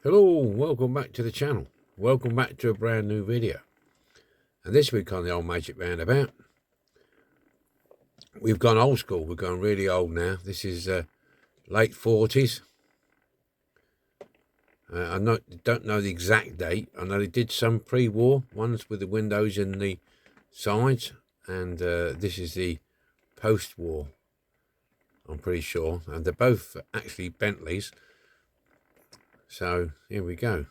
Hello, welcome back to the channel. Welcome back to a brand new video. And this week on the Old Magic Roundabout, we've gone old school. We've gone really old now. This is late 40s. I don't know the exact date. I know they did some pre-war ones with the windows in the sides, and this is the post-war, I'm pretty sure. And they're both actually Bentleys. So here we go.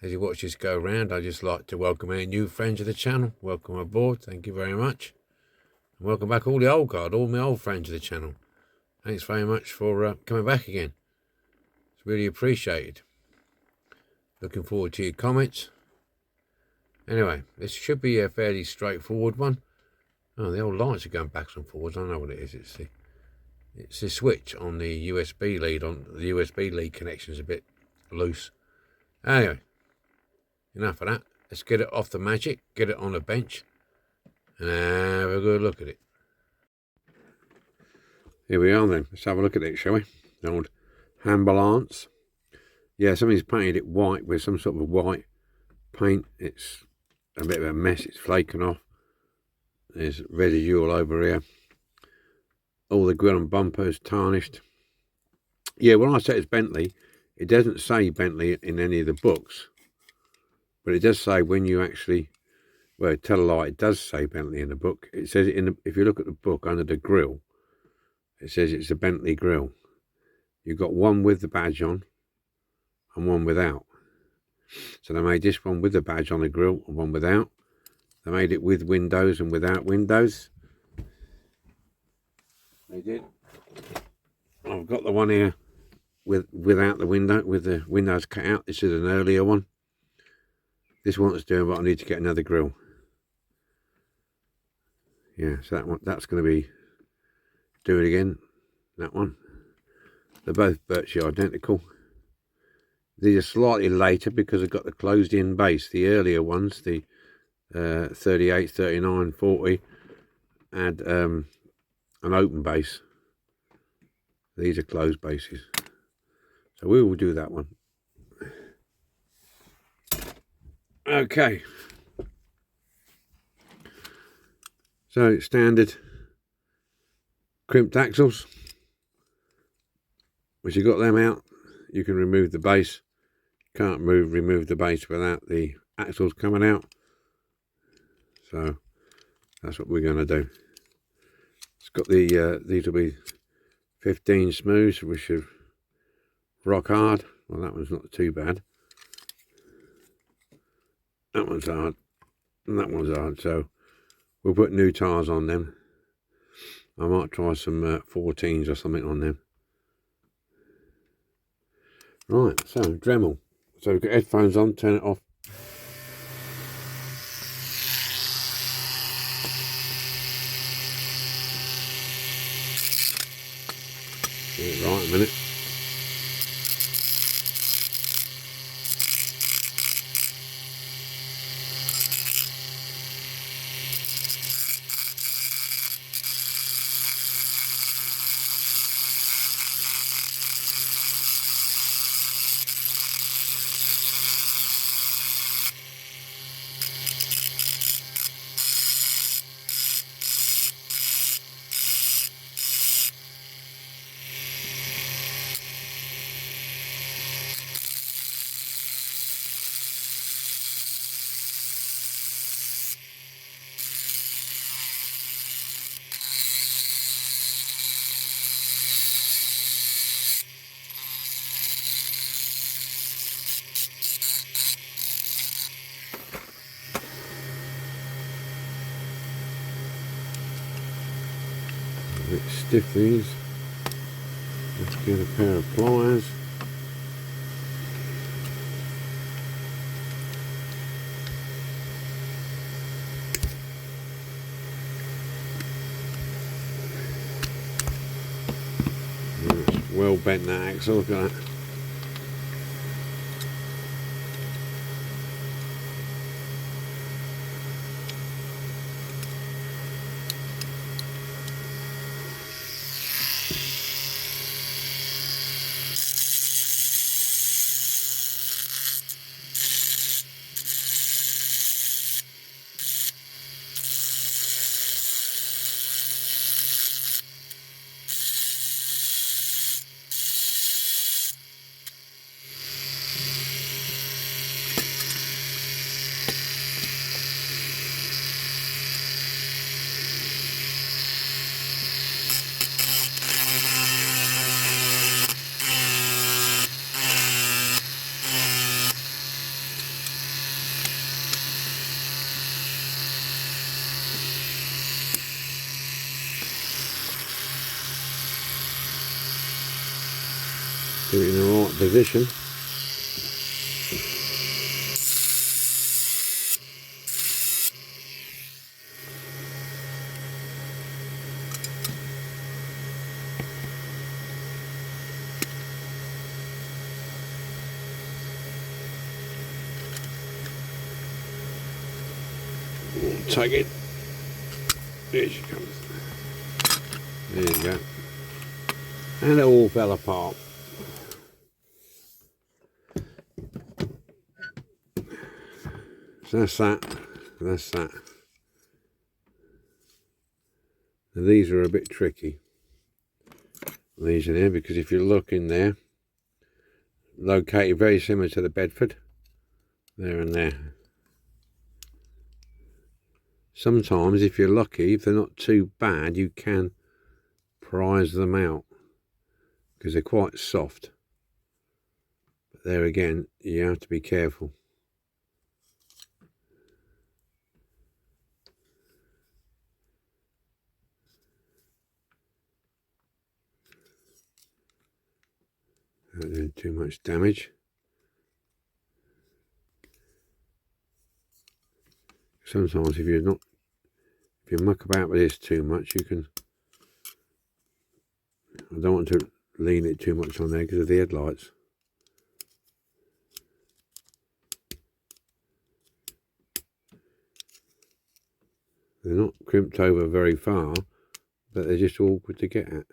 As you watch this go around, I'd just like to welcome any new friends of the channel. Welcome aboard. Thank you very much. And welcome back all the old guard, all my old friends of the channel. Thanks very much for coming back again. It's really appreciated. Looking forward to your comments. Anyway, this should be a fairly straightforward one. Oh, the old lights are going backwards and forwards. I know what it is. It's the switch on the USB lead. On the USB lead connection is a bit loose. Anyway, enough of that. Let's get it off the Magic, get it on a bench, and have a good look at it. Here we are then. Let's have a look at it, shall we? The old hand balance. Yeah, somebody's painted it white with some sort of white paint. It's a bit of a mess. It's flaking off. There's residue all over here. All the grill and bumpers tarnished. Yeah, when I say it's Bentley, it doesn't say Bentley in any of the books, but it does say when you actually, well, tell a lie, it does say Bentley in the book. It says it in the, if you look at the book under the grill, it says it's a Bentley grill. You've got one with the badge on and one without. So they made this one with the badge on the grill and one without. They made it with windows and without windows. They did. I've got the one here without the window, with the windows cut out. This is an earlier one. This one's doing, but I need to get another grill. Yeah, so that's going to be doing again. That one. They're both virtually identical. These are slightly later because I've got the closed-in base. The earlier ones, the 38, 39, 40, had an open base. These are closed bases. So we will do that one. Okay. So standard crimped axles. Once you got them out, you can remove the base. Can't remove the base without the axles coming out. So that's what we're going to do. It's got the these will be 15 smooths, which are rock hard. Well, that one's not too bad. That one's hard, and that one's hard. So we'll put new tires on them. I might try some 14s or something on them. Right, so Dremel. So we've got headphones on, turn it off. Right, a minute. A bit stiff these. Let's get a pair of pliers. It's well bent, that axle, look at that. Get it in the right position. Take it. There she comes. There you go. And it all fell apart. So that's that. That's that. Now these are a bit tricky. These in there, because if you look in there, located very similar to the Bedford. There and there. Sometimes, if you're lucky, if they're not too bad, you can prise them out because they're quite soft. But there again, you have to be careful. Not doing too much damage. Sometimes, if you muck about with this too much, you can. I don't want to lean it too much on there because of the headlights. They're not crimped over very far, but they're just awkward to get at.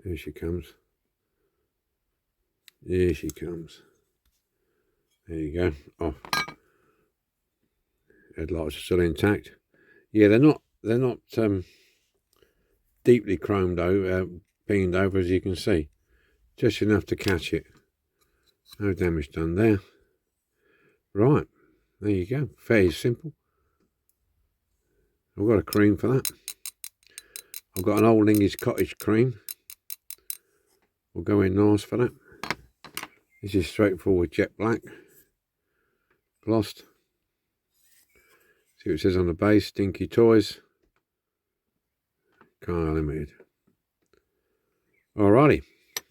Here she comes. Here she comes. There you go. Off. Headlights are still intact. Yeah, they're not deeply chromed over, peened over, as you can see. Just enough to catch it. No damage done there. Right, there you go. Very simple. I've got a cream for that. I've got an old English cottage cream. Will go in nice for that. This is straightforward jet black. Glossed. See what it says on the base, Dinky Toys. Car Limited. Alrighty.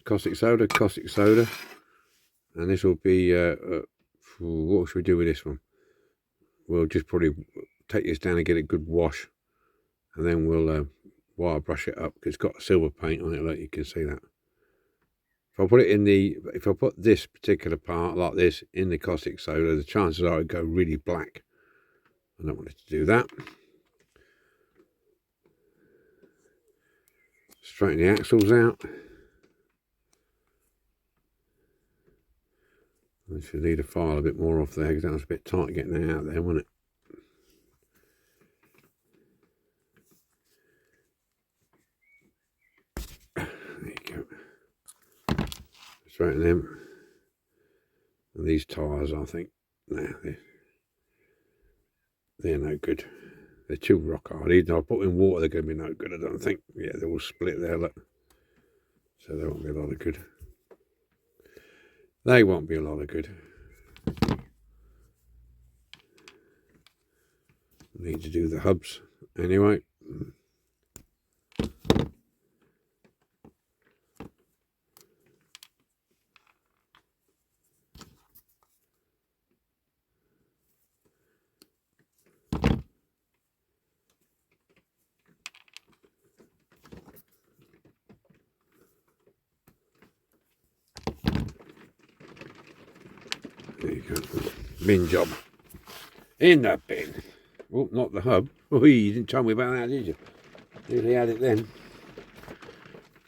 Caustic soda. And this will be, what should we do with this one? We'll just probably take this down and get a good wash. And then we'll wire brush it up. Because it's got silver paint on it, like you can see that. If I put it in if I put this particular part like this in the caustic soda, the chances are it'd go really black. I don't want it to do that. Straighten the axles out. I should need a file a bit more off there because that was a bit tight getting it out there, wasn't it? There you go. Straighten them. And these tyres, I think, nah, they're no good. They're too rock hard. Even though I put in water, they're going to be no good, I don't think. Yeah, they're all split there, look. So they won't be a lot of good. They won't be a lot of good. Need to do the hubs anyway. There you go. Bin job. In the bin. Oh, not the hub. Oh, you didn't tell me about that, did you? Nearly had it then.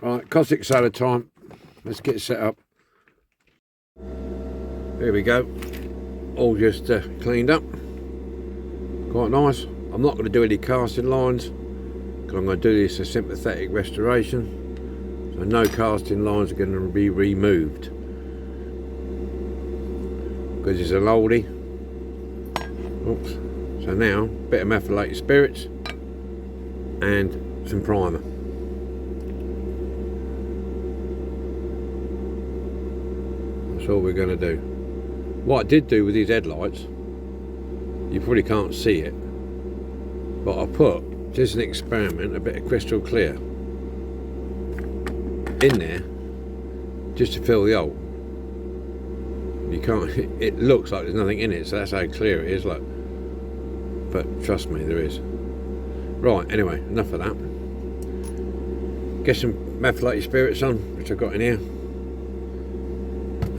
Right, caustic soda time. Let's get set up. There we go. All just cleaned up. Quite nice. I'm not going to do any casting lines because I'm going to do this a sympathetic restoration. So no casting lines are going to be removed. Because it's an oldie. Oops. So now, bit of methylated spirits and some primer. That's all we're going to do. What I did do with these headlights, You probably can't see it, but I put, just an experiment, a bit of crystal clear in there just to fill the hole. You can't, it looks like there's nothing in it, so that's how clear it is, look. But trust me, there is. Right, anyway, enough of that. Get some methylated spirits on, which I've got in here,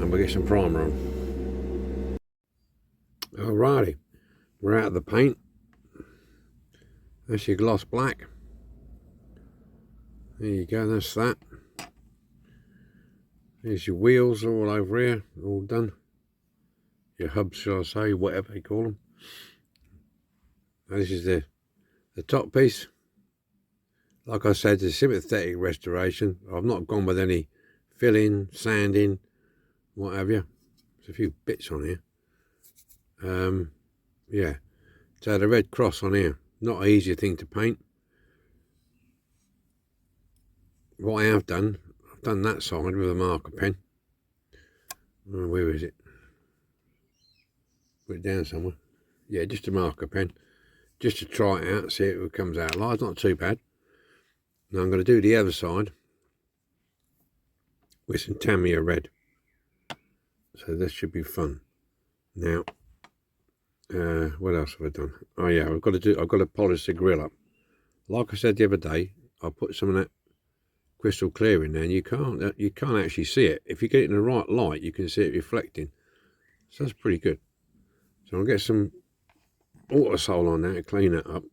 and we'll get some primer on. Alrighty, we're out of the paint. That's your gloss black. There you go, that's that. There's your wheels all over here, all done. Your hubs, shall I say, whatever you call them. And this is the top piece. Like I said, it's a sympathetic restoration. I've not gone with any filling, sanding, what have you. There's a few bits on here. Yeah. So the red cross on here, not an easy thing to paint. What I have done, I've done that side with a marker pen. Oh, where is it? Put it down somewhere. Yeah, just a marker pen. Just to try it out, see if it comes out alive. It's not too bad. Now I'm going to do the other side with some Tamiya red. So this should be fun. Now, what else have I done? Oh yeah, I've got to polish the grill up. Like I said the other day, I put some of that crystal clear in there, and you can't actually see it. If you get it in the right light, you can see it reflecting. So that's pretty good. So I'll get some Autosol on there to clean that up.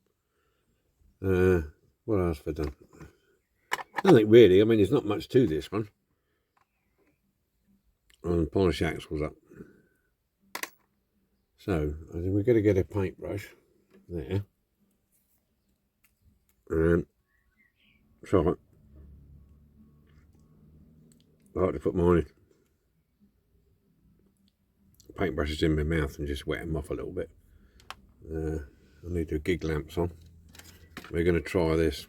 What else have I done? Nothing really. I mean, there's not much to this one. And polish the axles up. So I think we're going to get a paintbrush there. And try it. I like to put my paintbrushes in my mouth and just wet them off a little bit. I need to gig lamps on. We're going to try this.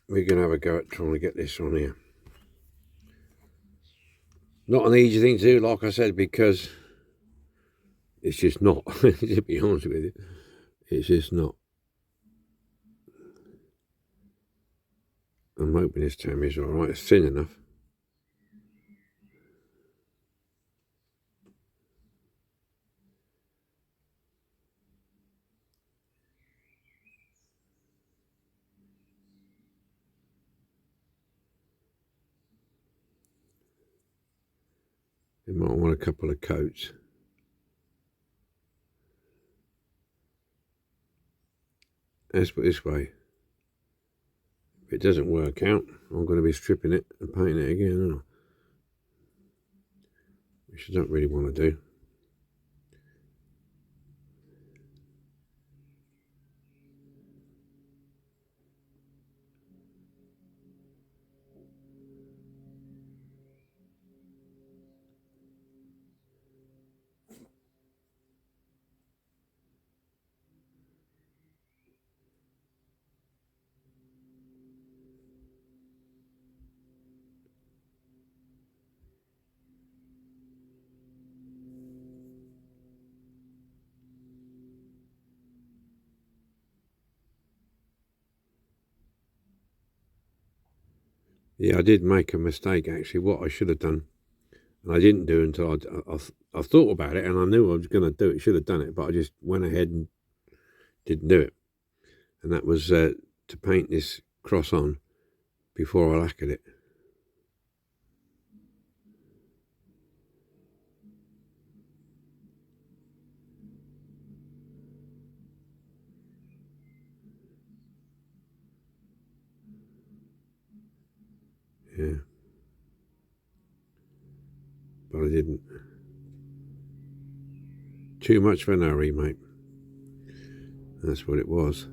We're going to have a go at trying to get this on here. Not an easy thing to do, like I said, because it's just not. To be honest with you, it's just not. I'm hoping this Tammy's alright. It's thin enough. You might want a couple of coats. Let's put it this way. If it doesn't work out, I'm going to be stripping it and painting it again, aren't I? Which I don't really want to do. Yeah, I did make a mistake actually. What I should have done, and I didn't do until I thought about it, and I knew I was going to do it. Should have done it, but I just went ahead and didn't do it. And that was to paint this cross on before I lacquered it. Yeah, but I didn't. Too much for an hurry, mate. That's what it was.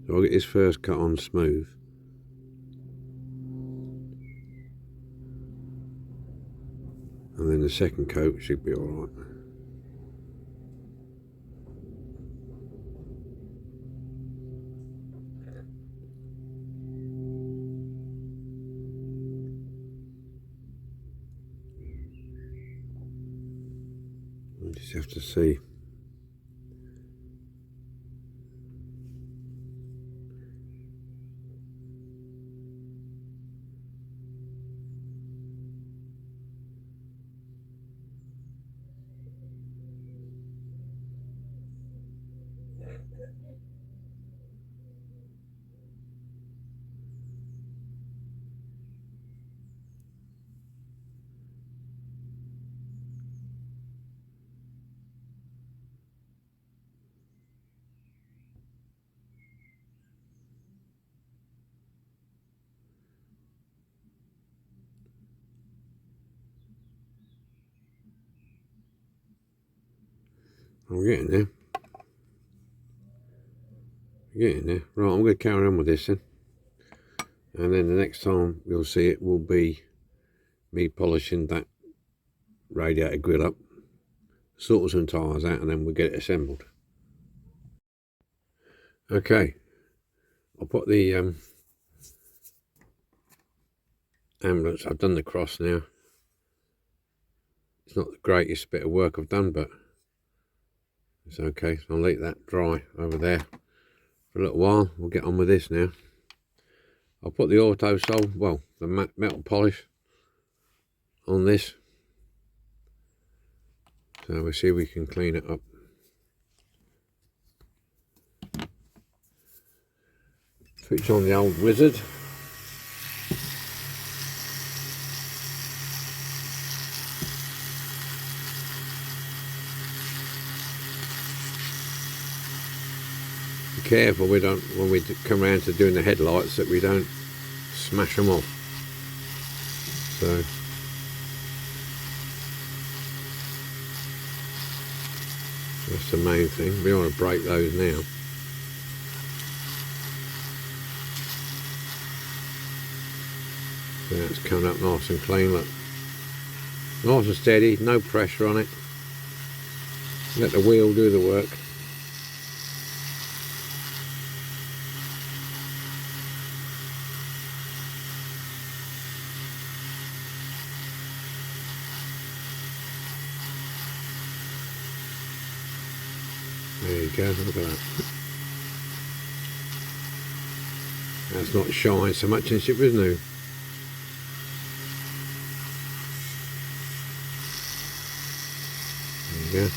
So I'll get this first cut on smooth. And then the second coat should be alright. You just have to see. I'm getting there. Getting there. Right, I'm going to carry on with this then. And then the next time you'll see it will be me polishing that radiator grill up, sort some tyres out, and then we'll get it assembled. Okay, I'll put the ambulance. I've done the cross now. It's not the greatest bit of work I've done, but it's okay. So I'll let that dry over there for a little while. We'll get on with this now. I'll put the auto sol, well, the metal polish on this. So we'll see if we can clean it up. Switch on the old wizard. Be careful we don't, when we come around to doing the headlights, that we don't smash them off. So that's the main thing. We don't want to break those now. So that's coming up nice and clean, look. Nice and steady, no pressure on it. Let the wheel do the work. There you go, look at that. That's not shine so much as it was new. There you go.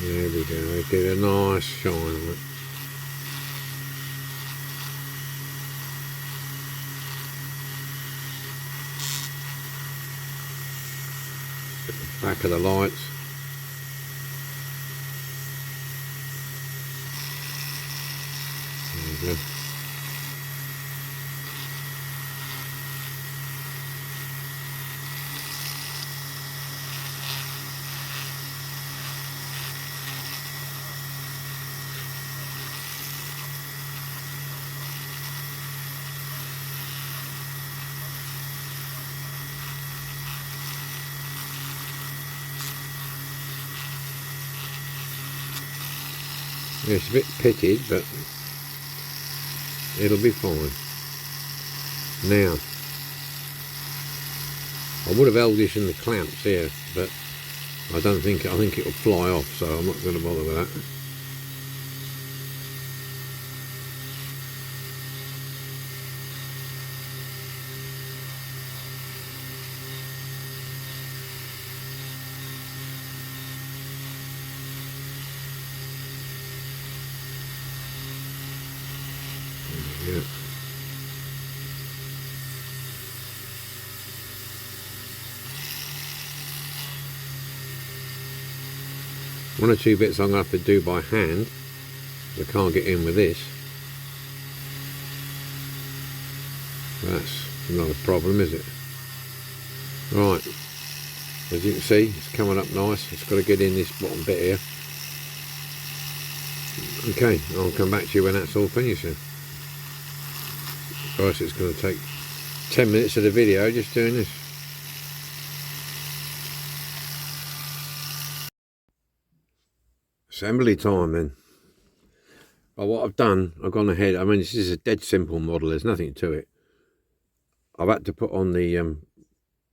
There we go, get a nice shine on it. Back of the lights. There you go. It's a bit pitted, but it'll be fine. Now, I would have held this in the clamps here, but I think it'll fly off, so I'm not going to bother with that. Yeah. One or two bits I'm going to have to do by hand. I can't get in with this. That's not a problem, is it? Right. As you can see, it's coming up nice. It's got to get in this bottom bit here. Okay, I'll come back to you when that's all finished then. Of course, it's going to take 10 minutes of the video just doing this. Assembly time then. But what I've done, I've gone ahead, I mean, this is a dead simple model, there's nothing to it. I've had to put on the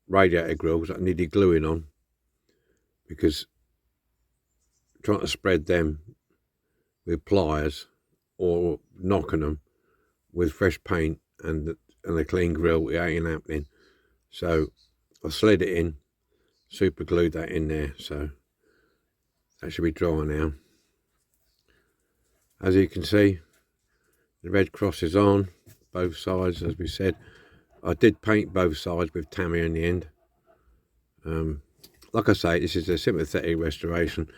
radiator grills that I needed gluing on, because trying to spread them with pliers or knocking them with fresh paint and a clean grill, it ain't happening. So I slid it in, super glued that in there, so that should be dry now. As you can see, the red cross is on both sides, as we said. I did paint both sides with Tammy in the end. Like I say, this is a sympathetic restoration.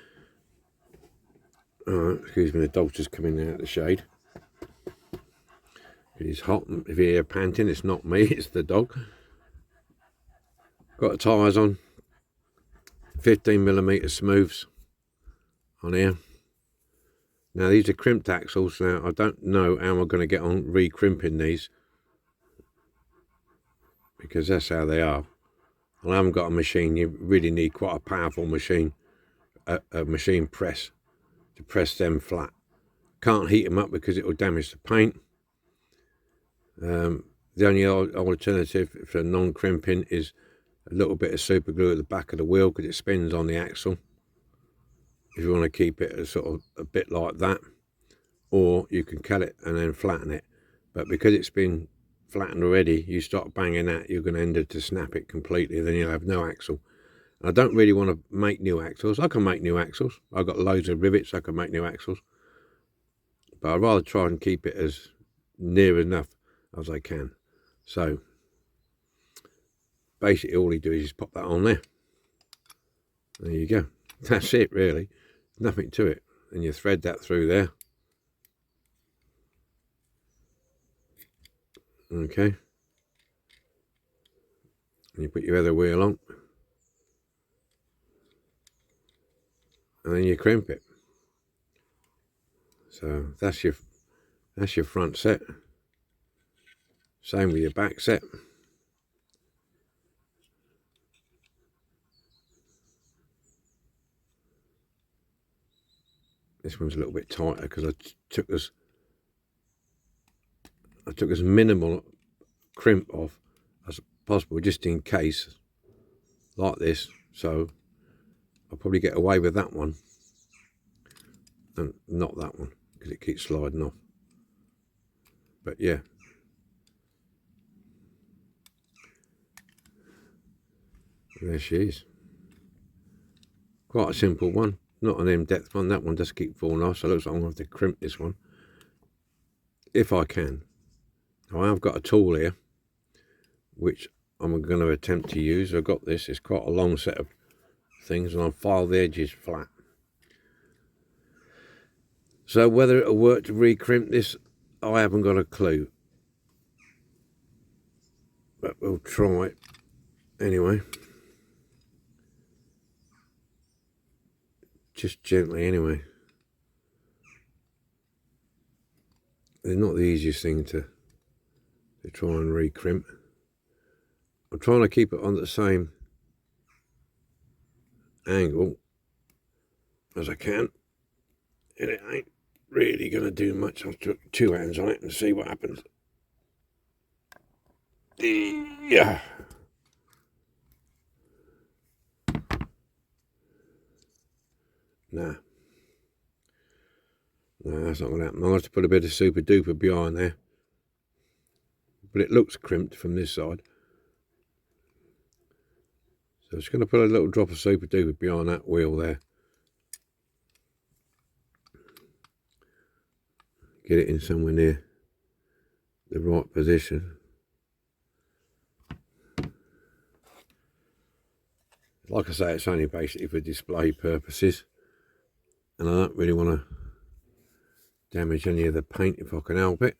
Excuse me, the dog's just coming out of the shade. It's hot. If you hear panting, it's not me, it's the dog. Got the tyres on, 15mm smooths on here. Now these are crimped axles. Now I don't know how I'm going to get on re-crimping these, because that's how they are. And I haven't got a machine. You really need quite a powerful machine, a machine press, to press them flat. Can't heat them up because it will damage the paint. The only alternative for non-crimping is a little bit of super glue at the back of the wheel, because it spins on the axle. If you want to keep it as sort of a bit like that, or you can cut it and then flatten it. But because it's been flattened already, you start banging that, you're going to end up to snap it completely, then you'll have no axle. And I don't really want to make new axles. I can make new axles. I've got loads of rivets, I can make new axles. But I'd rather try and keep it as near enough as I can. So basically all you do is just pop that on there. There you go. That's it really. Nothing to it. And you thread that through there. Okay. And you put your other wheel on. And then you crimp it. So that's your front set. Same with your back set. This one's a little bit tighter because I took as minimal crimp off as possible, just in case, like this. So I'll probably get away with that one and not that one, because it keeps sliding off. But yeah, there she is. Quite a simple one, not an in-depth one. That one does keep falling off, so it looks like I'm going to have to crimp this one if I can. Now, I have got a tool here which I'm going to attempt to use. I've got this, it's quite a long set of things, and I'll file the edges flat. So whether it'll work to re-crimp this, I haven't got a clue, but we'll try it anyway. Just gently anyway. They're not the easiest thing to try and re-crimp. I'm trying to keep it on the same angle as I can, and it ain't really going to do much. I'll put two hands on it and see what happens. Yeah. Nah. No, that's not going to happen. I'll have to put a bit of super duper behind there. But it looks crimped from this side. So I'm just going to put a little drop of super duper behind that wheel there. Get it in somewhere near the right position. Like I say, it's only basically for display purposes, and I don't really want to damage any of the paint if I can help it.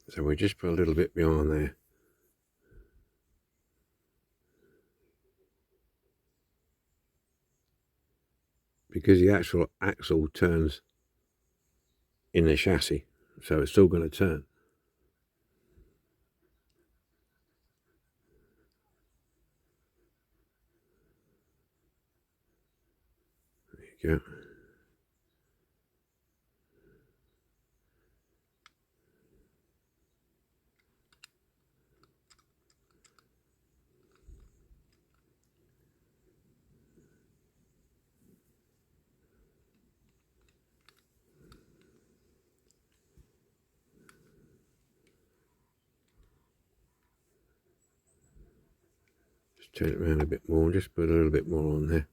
So we'll just put a little bit behind there. Because the actual axle turns in the chassis, so it's still going to turn. There you go. Just turn it around a bit more, just put a little bit more on there.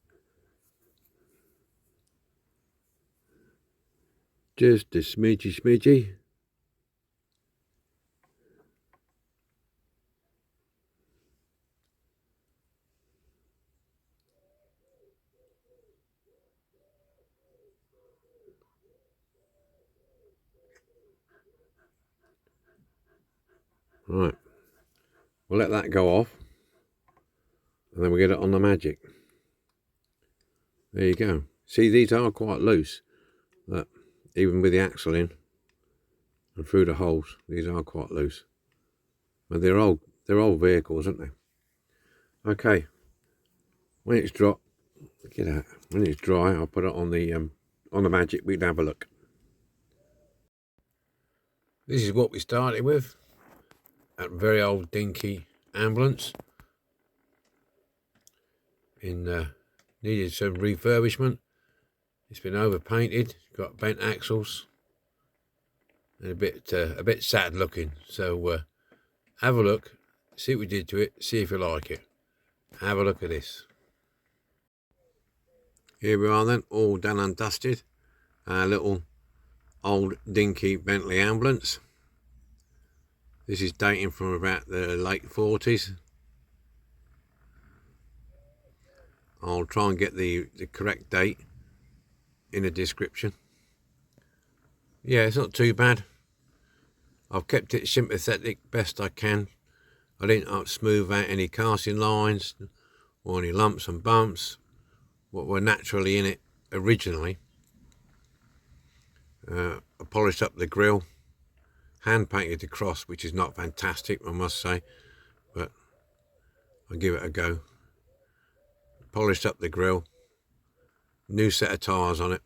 Just a smidgy. Right, we'll let that go off, and then we'll get it on the magic. There you go. See, these are quite loose. Look, even with the axle in and through the holes, these are quite loose. But they're old vehicles, aren't they? Okay. When it's dry, when it's dry, I'll put it on the magic. We can have a look. This is what we started with. That very old dinky ambulance. Needed some refurbishment. It's been overpainted. Got bent axles. And a bit sad looking. So have a look. See what we did to it. See if you like it. Have a look at this. Here we are then, all done and dusted. Our little old dinky Bentley ambulance. This is dating from about the late 40s. I'll try and get the correct date in the description. Yeah, it's not too bad. I've kept it sympathetic best I can. I didn't smooth out any casting lines or any lumps and bumps, what were naturally in it originally. I polished up the grille, hand painted the cross, which is not fantastic, I must say, but I'll give it a go. Polished up the grille, new set of tyres on it.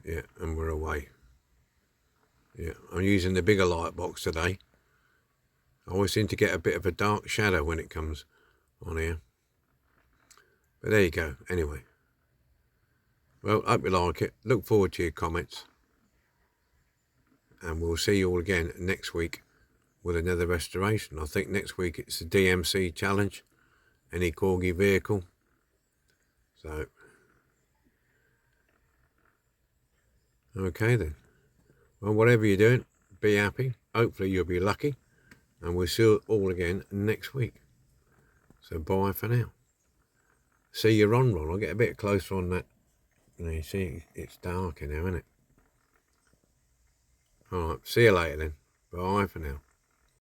Yeah, and we're away. Yeah, I'm using the bigger light box today. I always seem to get a bit of a dark shadow when it comes on here. But there you go, anyway. Well, hope you like it. Look forward to your comments. And we'll see you all again next week with another restoration. I think next week it's the DMC challenge. Any corgi vehicle. So, okay then. Well, whatever you're doing, be happy. Hopefully you'll be lucky. And we'll see you all again next week. So bye for now. See you on, Ron. I'll get a bit closer on that. You see, it's darker now, isn't it? Alright, see you later then. Bye for now.